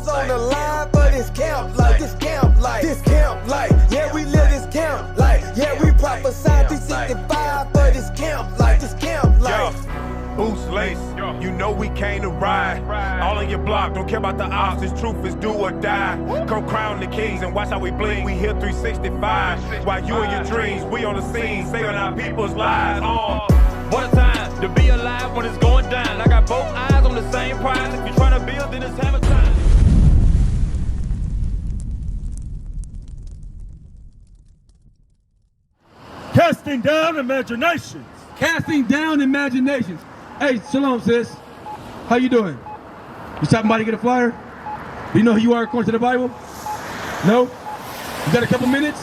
lives on the line for this camp life. This camp life. This camp life. Yeah, we live this camp life. Yeah, we prophesy 365 for this camp life. This camp life. Boost lace, you know we came to ride. All in your block, don't care about the odds. This truth is do or die. Come crown the kings and watch how we bling. We here 365. While you and your dreams, we on the scene, saving our people's lives. What a time to be alive when it's going down. I got both eyes on the same prize. If you're trying to build, then it's hammer time. Casting down imaginations. Casting down imaginations. Hey, shalom, sis. How you doing? You stopping by to get a flyer? Do you know who you are according to the Bible? No? You got a couple minutes?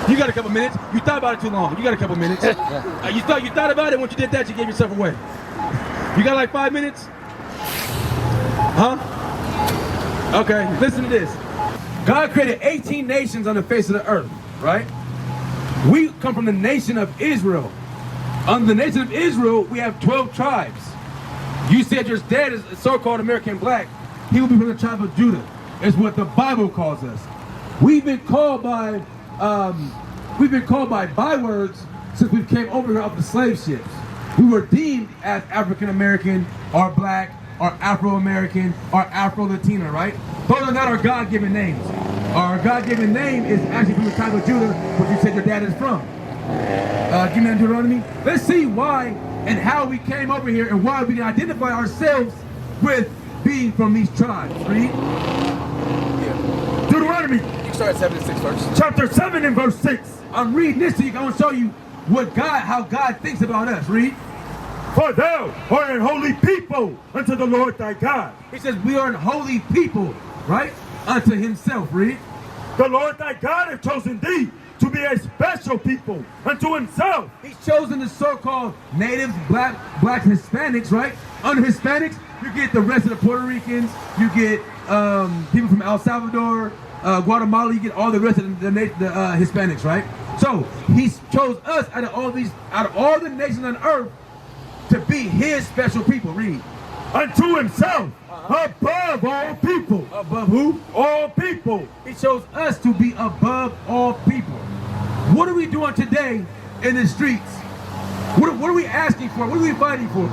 You got a couple minutes. You thought about it too long. You got a couple minutes. You thought about it. Once you did that, you gave yourself away. You got like 5 minutes? Huh? Okay, listen to this. God created 18 nations on the face of the earth, right? We come from the nation of Israel. Under the nation of Israel, we have 12 tribes. You said your dad is a so-called American black. He will be from the tribe of Judah. It's what the Bible calls us. We've been called by bywords since we came over here off the slave ships. We were deemed as African American, or black, or Afro-American, or Afro-Latina, right? Those are not our God-given names. Our God-given name is actually from the tribe of Judah, which you said your dad is from. Give me that Deuteronomy. Let's see why and how we came over here and why we can identify ourselves with being from these tribes. Read. Yeah. Deuteronomy. You can start at 7 and 6 first. Chapter 7 and verse 6. I'm reading this to you. I want to show you how God thinks about us. Read. For thou art an holy people unto the Lord thy God. He says we are an holy people, right? Unto himself. Read. The Lord thy God hath chosen thee to be a special people unto himself. He's chosen the so-called natives, blacks, Hispanics, right? Under Hispanics, you get the rest of the Puerto Ricans, you get people from El Salvador, Guatemala, you get all the rest of the Hispanics, right? So he chose us out of all the nations on earth to be his special people. Read. Unto himself, above all people. Above who? All people. He chose us to be above all people. What are we doing today in the streets? What are we asking for? What are we fighting for?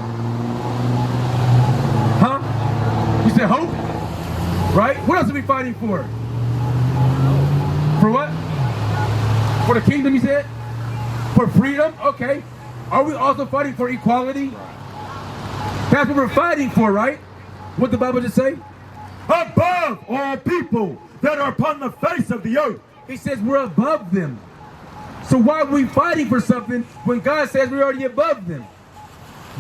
Huh? You said hope? Right? What else are we fighting for? For what? For the kingdom, you said? For freedom? Okay. Are we also fighting for equality? That's what we're fighting for, right? What the Bible just say? Above all people that are upon the face of the earth. He says we're above them. So why are we fighting for something when God says we're already above them?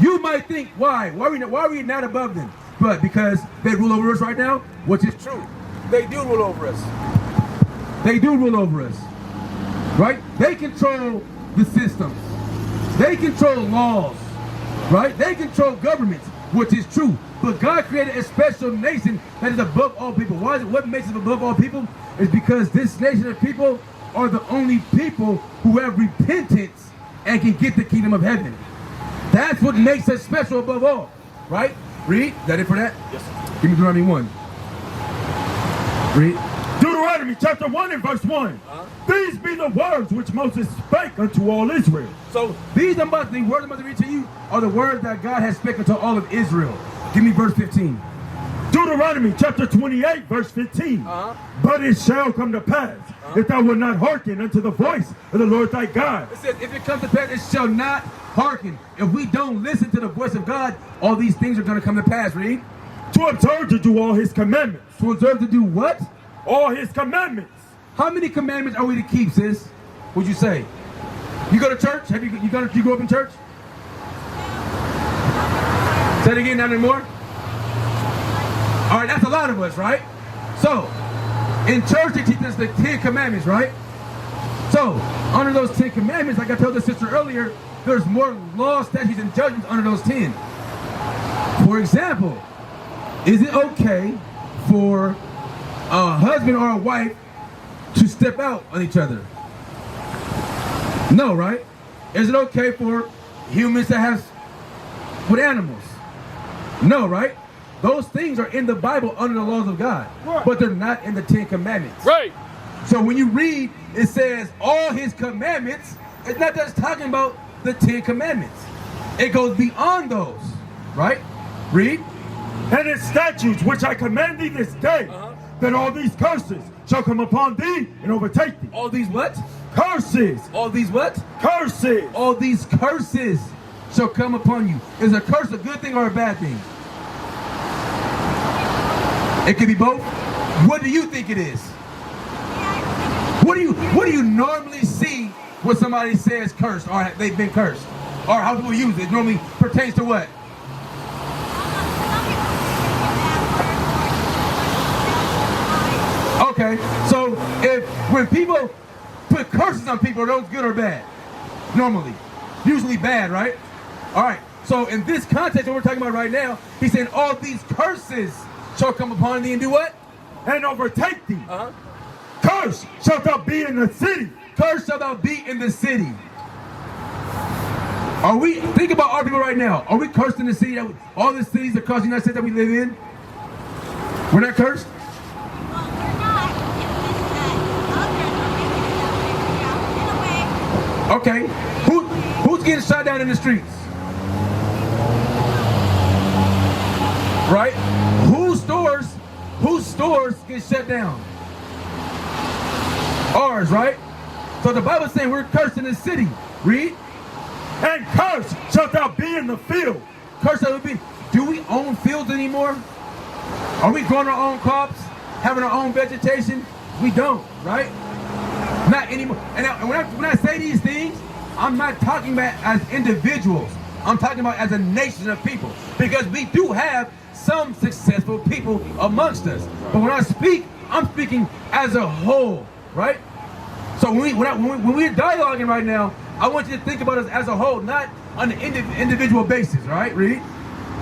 You might think, why? Why are we not above them? But because they rule over us right now, which is true. They do rule over us. They do rule over us. Right? They control the systems. They control laws. Right? They control governments, which is true. But God created a special nation that is above all people. Why is it? What makes it above all people? Is because this nation of people are the only people who have repentance and can get the kingdom of heaven. That's what makes us special above all. Right? Read. Is that it for that? Yes, sir. Give me Deuteronomy 1. Read. Deuteronomy chapter 1 and verse 1. These be the words which Moses spake unto all Israel. So these the words I'm about to read to you are the words that God has spoken to all of Israel. Give me verse 15. Deuteronomy chapter 28 verse 15. But it shall come to pass, if thou wilt not hearken unto the voice of the Lord thy God. It says, if it comes to pass, it shall not hearken. If we don't listen to the voice of God, all these things are going to come to pass. Read. To observe to do all his commandments. To observe to do what? All his commandments. How many commandments are we to keep, sis? Would you say? You go to church? You grew up in church? Say it again, not anymore? All right, that's a lot of us, right? So, in church they teach us the 10 commandments, right? So, under those 10 commandments, like I told the sister earlier, there's more laws, statutes, and judgments under those 10. For example, is it okay for a husband or a wife to step out on each other? No, right? Is it okay for humans to have with animals? No, right? those things are in the Bible under the laws of God, Right. but they're not in the 10 Commandments. Right. So when you read, it says all his commandments, it's not just talking about the 10 Commandments. It goes beyond those, right? Read. And his statutes, which I command thee this day, that all these curses shall come upon thee and overtake thee. All these what? Curses! All these what? Curses! All these curses shall come upon you. Is a curse a good thing or a bad thing? It could be both. What do you think it is? What do you normally see when somebody says cursed or they've been cursed? Or how people use it? It normally pertains to what? Okay, so when people put curses on people, are those good or bad? Normally. Usually bad, right? Alright, so in this context that we're talking about right now, he's saying all these curses shall come upon thee and do what? And overtake thee. Curse shalt thou be in the city. Curse shall thou be in the city. Are we, think about our people right now. Are we cursed in the city? All the cities across the United States that we live in? We're not cursed? Okay, who's getting shot down in the streets? Right? Whose stores get shut down? Ours, right? So the Bible's saying we're cursed in the city. Read. And curse shalt thou be in the field. Curse shall be. Do we own fields anymore? Are we growing our own crops? Having our own vegetation? We don't, right? Not anymore. And when I say these things, I'm not talking about as individuals. I'm talking about as a nation of people. Because we do have some successful people amongst us. But when I speak, I'm speaking as a whole, right? So when we're dialoguing right now, I want you to think about us as a whole, not on an individual basis, right? Read.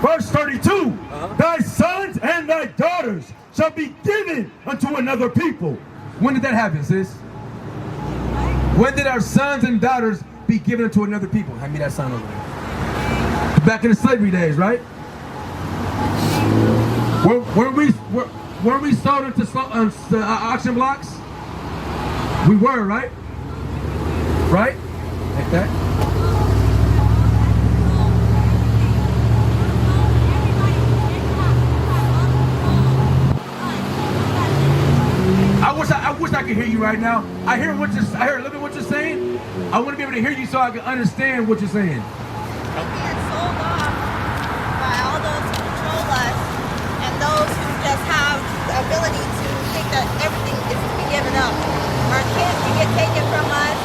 Verse 32. Thy sons and thy daughters shall be given unto another people. When did that happen, sis? When did our sons and daughters be given to another people? Hand me that sign over there. Back in the slavery days, right? Were we sold into auction blocks? We were, right? Right? Like that. I wish I could hear you right now. I hear a little bit what you're saying. I want to be able to hear you so I can understand what you're saying. We're being sold off by all those who control us and those who just have the ability to think that everything is to be given up. Our kids can get taken from us,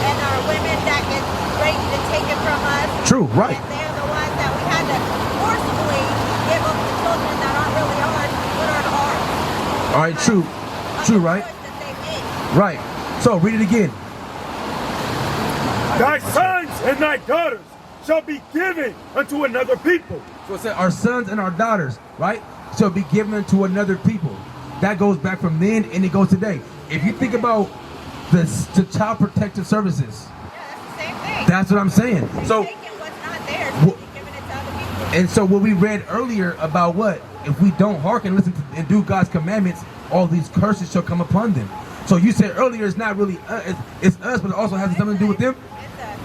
and our women that get ready to take it from us. True, right. And they're the ones that we had to forcibly give up the children that aren't really ours, but are ours. All right, true. True, right? Right. So, read it again. Thy sons and thy daughters shall be given unto another people. So it said our sons and our daughters, right, shall be given unto another people. That goes back from then and it goes today. If you think about the child protective services, that's the same thing. that's what I'm saying. So, taking what's not theirs and giving it to other people. and so what we read earlier about what? If we don't hearken, listen to, and do God's commandments, all these curses shall come upon them. So you said earlier it's not really it's us, but it also has something to do with them.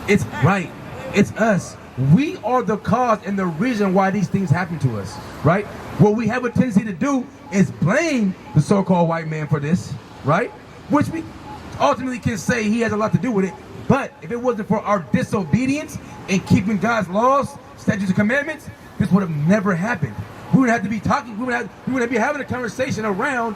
It's right. It's us. We are the cause and the reason why these things happen to us, right? What we have a tendency to do is blame the so-called white man for this, right? Which we ultimately can say he has a lot to do with it. But if it wasn't for our disobedience and keeping God's laws, statutes, and commandments, this would have never happened. We would have to be talking. We would be having a conversation around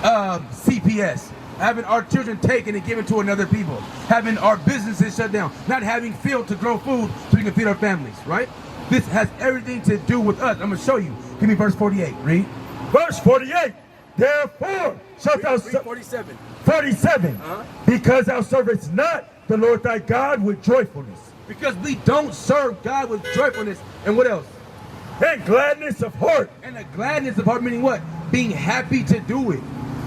CPS, having our children taken and given to another people, having our businesses shut down, not having field to grow food so we can feed our families, right? This has everything to do with us. I'm going to show you. Give me verse 48. Read. Verse 48. Therefore shalt thou... 47. 47. Because thou servest not the Lord thy God with joyfulness. Because we don't serve God with joyfulness. And what else? And gladness of heart. And a gladness of heart, meaning what? Being happy to do it.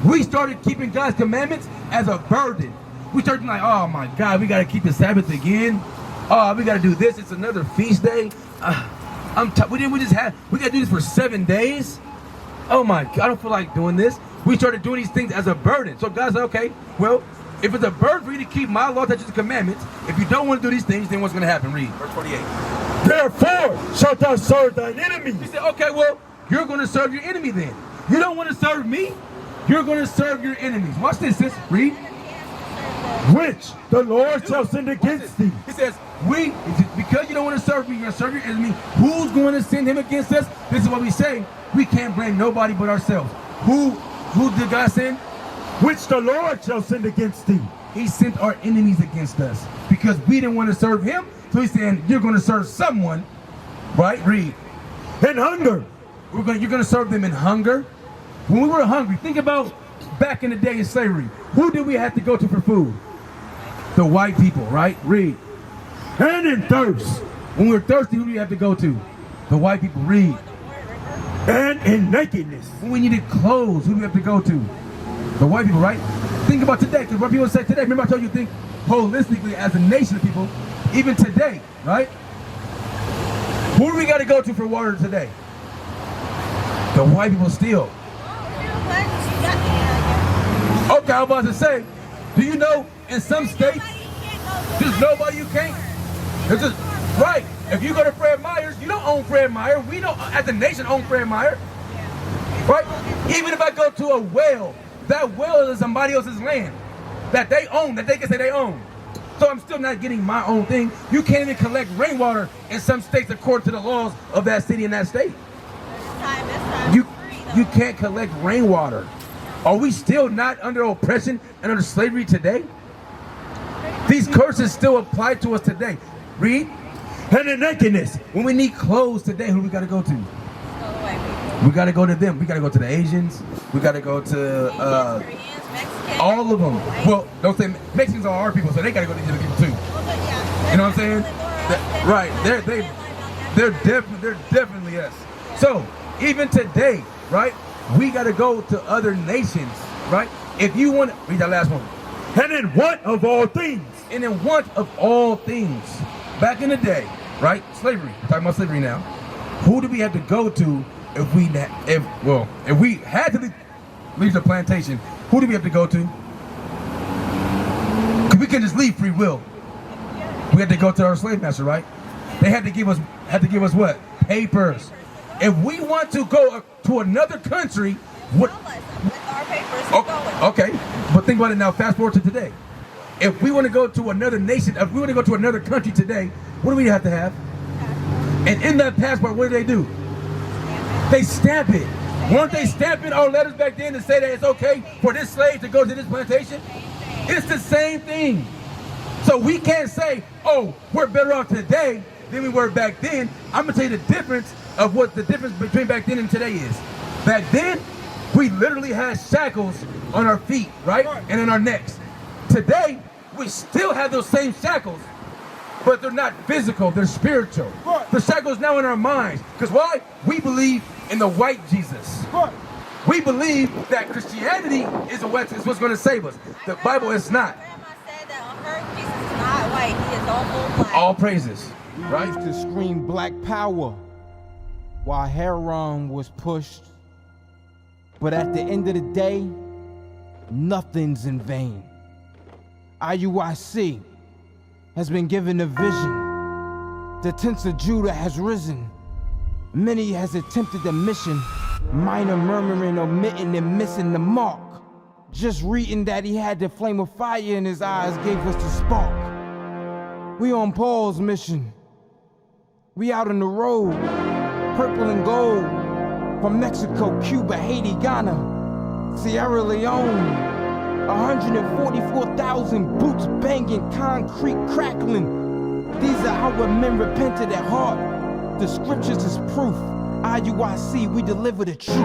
We started keeping God's commandments as a burden. We started like, oh my God, we got to keep the Sabbath again. Oh, we got to do this. It's another feast day. We gotta do this for 7 days? Oh my God, I don't feel like doing this. We started doing these things as a burden. So God said, okay, well, if it's a burden for you to keep my law, statutes, and commandments, if you don't want to do these things, then what's going to happen? Read verse 48. Therefore shalt thou serve thine enemy. He said, okay, well, you're going to serve your enemy then. You don't want to serve me? You're going to serve your enemies. Watch this, sis. Read. Which the Lord shall send against thee. He says, because you don't want to serve me, you're going to serve your enemy. Who's going to send him against us? This is what we say. We can't blame nobody but ourselves. Who did God send? Which the Lord shall send against thee. He sent our enemies against us because we didn't want to serve him. So he's saying, you're going to serve someone, right? Read. In hunger. You're going to serve them in hunger. When we were hungry, think about back in the day in slavery. Who did we have to go to for food? The white people, right? Read. And in thirst. When we were thirsty, who do we have to go to? The white people. Read. And in nakedness. When we needed clothes, who do we have to go to? The white people, right? Think about today, because what people say today, remember I told you to think holistically as a nation of people, even today, right? Who do we got to go to for water today? The white people still. Okay, I was about to say, do you know in some states, there's nobody you can't? It's just, right, if you go to Fred Meyer's, you don't own Fred Meyer. We don't, as a nation, own Fred Meyer. Right? Even if I go to a well, that well is somebody else's land that they own, that they can say they own. So I'm still not getting my own thing. You can't even collect rainwater in some states according to the laws of that city and that state. You can't collect rainwater. Are we still not under oppression and under slavery today? These curses still apply to us today. Read. And in nakedness. When we need clothes today, who do we got to go to? We got to go to them. We got to go to the Asians. We got to go to all of them. Well, don't say Mexicans are our people, so they got to go to these other people too. You know what I'm saying? Right. They're definitely us. So even today, right? We got to go to other nations, right? If you want to read that last one. And in want of all things. And in want of all things. Back in the day, right? Slavery. We're talking about slavery now. Who do we have to go to if we had to leave the plantation? Who do we have to go to? Because we couldn't just leave free will. We had to go to our slave master, right? They had to give us what? Papers. If we want to go to another country, what? Our papers okay, but think about it now. Fast forward to today. If we want to go to another nation, if we want to go to another country today, what do we have to have? And in that passport, what do? They stamp it. Weren't they stamping our letters back then to say that it's okay for this slave to go to this plantation? It's the same thing. So we can't say, oh, we're better off today than we were back then. I'm gonna tell you the difference of what the difference between back then and today is. Back then, we literally had shackles on our feet, right? And in our necks. Today, we still have those same shackles, but they're not physical, they're spiritual. The shackles now in our minds. Because why? We believe in the white Jesus. We believe that Christianity is what's going to save us. The Bible is not. Grandma said that on her, Jesus is not white, he is almost black. All praises, right? Used to scream black power while Heron was pushed. But at the end of the day, nothing's in vain. IUIC has been given a vision. The tents of Judah has risen. Many has attempted the mission, minor murmuring, omitting, and missing the mark. Just reading that he had the flame of fire in his eyes gave us the spark. We on Paul's mission. We out on the road, purple and gold, from Mexico, Cuba, Haiti, Ghana, Sierra Leone. 144,000 boots banging, concrete crackling. These are our men repented at heart. The scriptures is proof. IUIC, we deliver the truth.